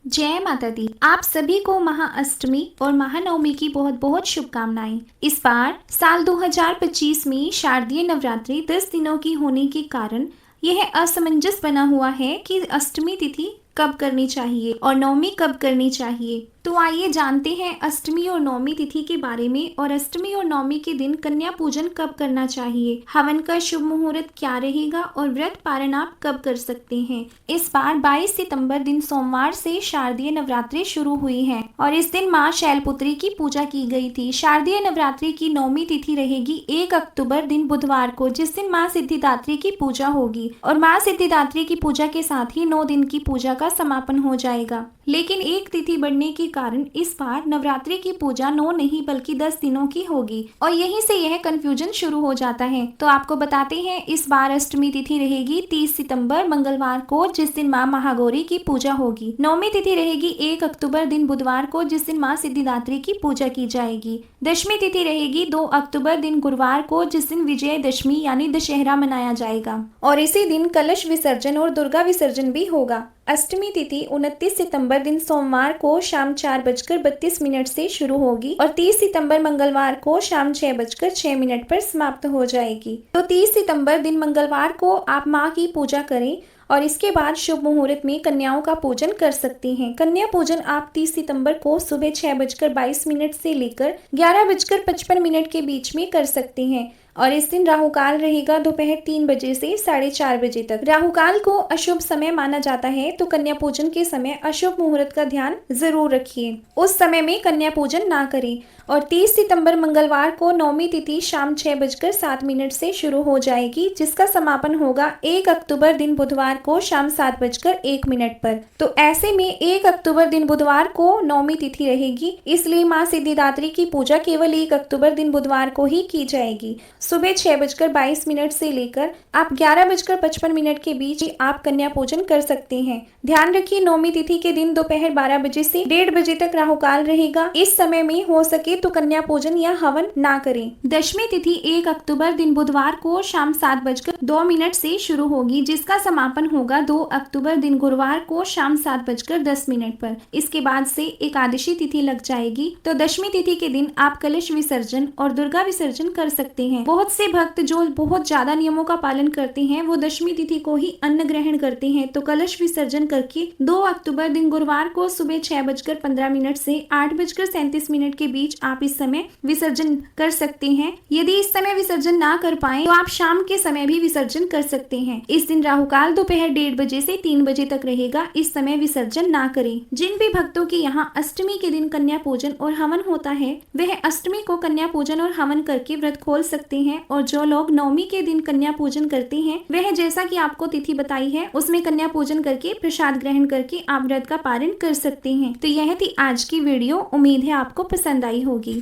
जय माता दी। आप सभी को महाअष्टमी और महानवमी की बहुत बहुत शुभकामनाएं। इस बार साल 2025 में शारदीय नवरात्रि 10 दिनों की होने के कारण यह असमंजस बना हुआ है कि अष्टमी तिथि कब करनी चाहिए और नवमी कब करनी चाहिए। तो आइए जानते हैं अष्टमी और नवमी तिथि के बारे में और अष्टमी और नवमी के दिन कन्या पूजन कब करना चाहिए, हवन का शुभ मुहूर्त क्या रहेगा और व्रत पारण आप कब कर सकते हैं। इस बार 22 सितंबर दिन सोमवार से शारदीय नवरात्रि शुरू हुई है और इस दिन माँ शैलपुत्री की पूजा की गई थी। शारदीय नवरात्रि की नवमी तिथि रहेगी 1 अक्टूबर दिन बुधवार को, जिस दिन माँ सिद्धिदात्री की पूजा होगी और माँ सिद्धिदात्री की पूजा के साथ ही 9 दिन की पूजा का समापन हो जाएगा। लेकिन एक तिथि बढ़ने के कारण इस बार नवरात्रि की पूजा 9 नहीं बल्कि 10 दिनों की होगी और यहीं से यह कंफ्यूजन शुरू हो जाता है। तो आपको बताते हैं, इस बार अष्टमी तिथि रहेगी 30 सितंबर मंगलवार को, जिस दिन माँ महागौरी की पूजा होगी। नवमी तिथि रहेगी 1 अक्टूबर दिन बुधवार को, जिस दिन माँ सिद्धिदात्री की पूजा की जाएगी। दशमी तिथि रहेगी 2 अक्टूबर दिन गुरुवार को, जिस दिन विजयदशमी यानी दशहरा मनाया जाएगा और इसी दिन कलश विसर्जन और दुर्गा विसर्जन भी होगा। अष्टमी तिथि 29 सितंबर दिन सोमवार को शाम 4:32 से शुरू होगी और 30 सितंबर मंगलवार को शाम 6:06 पर समाप्त हो जाएगी। तो 30 सितंबर दिन मंगलवार को आप माँ की पूजा करें और इसके बाद शुभ मुहूर्त में कन्याओं का पूजन कर सकते हैं। कन्या पूजन आप 30 सितंबर को सुबह 6:22 से लेकर 11:55 के बीच में कर सकते हैं और इस दिन राहु काल रहेगा दोपहर 3 बजे से 4:30 बजे तक। राहु काल को अशुभ समय माना जाता है, तो कन्या पूजन के समय अशुभ मुहूर्त का ध्यान जरूर रखिए, उस समय में कन्या पूजन ना करें। और 30 सितंबर मंगलवार को नवमी तिथि शाम 6:07 से शुरू हो जाएगी, जिसका समापन होगा 1 अक्टूबर दिन बुधवार को शाम 7:01 पर। तो ऐसे में 1 अक्टूबर दिन बुधवार को नवमी तिथि रहेगी, इसलिए माँ सिद्धिदात्री की पूजा केवल 1 अक्टूबर दिन बुधवार को ही की जाएगी। सुबह 6:22 से लेकर आप 11:55 के बीच आप कन्या पूजन कर सकते हैं। ध्यान रखिए, नवमी तिथि के दिन दोपहर 12 बजे से 1:30 बजे तक राहु काल रहेगा। इस समय में हो सके तो कन्या पूजन या हवन ना करें। दशमी तिथि 1 अक्टूबर दिन बुधवार को शाम 7:02 से शुरू होगी, जिसका समापन होगा 2 अक्टूबर दिन गुरुवार को शाम 7:10 पर। इसके बाद से एकादशी तिथि लग जाएगी। तो दशमी तिथि के दिन आप कलश विसर्जन और दुर्गा विसर्जन कर सकते हैं। बहुत से भक्त जो बहुत ज्यादा नियमों का पालन करते हैं वो दशमी तिथि को ही अन्न ग्रहण करते हैं। तो कलश विसर्जन करके 2 अक्टूबर दिन गुरुवार को सुबह 6:15 से 8:37 के बीच आप इस समय विसर्जन कर सकते हैं। यदि इस समय विसर्जन ना कर पाए तो आप शाम के समय भी विसर्जन कर सकते हैं। इस दिन राहु काल दोपहर 1:30 बजे से 3 बजे तक रहेगा, इस समय विसर्जन ना करें। जिन भी भक्तों के यहाँ अष्टमी के दिन कन्या पूजन और हवन होता है, वह अष्टमी को कन्या पूजन और हवन करके व्रत खोल सकते हैं और जो लोग नवमी के दिन कन्या पूजन करते हैं, वह जैसा कि आपको तिथि बताई है उसमें कन्या पूजन करके प्रसाद ग्रहण करके आप व्रत का पारण कर सकते हैं। तो यह थी आज की वीडियो, उम्मीद है आपको पसंद आई होगी।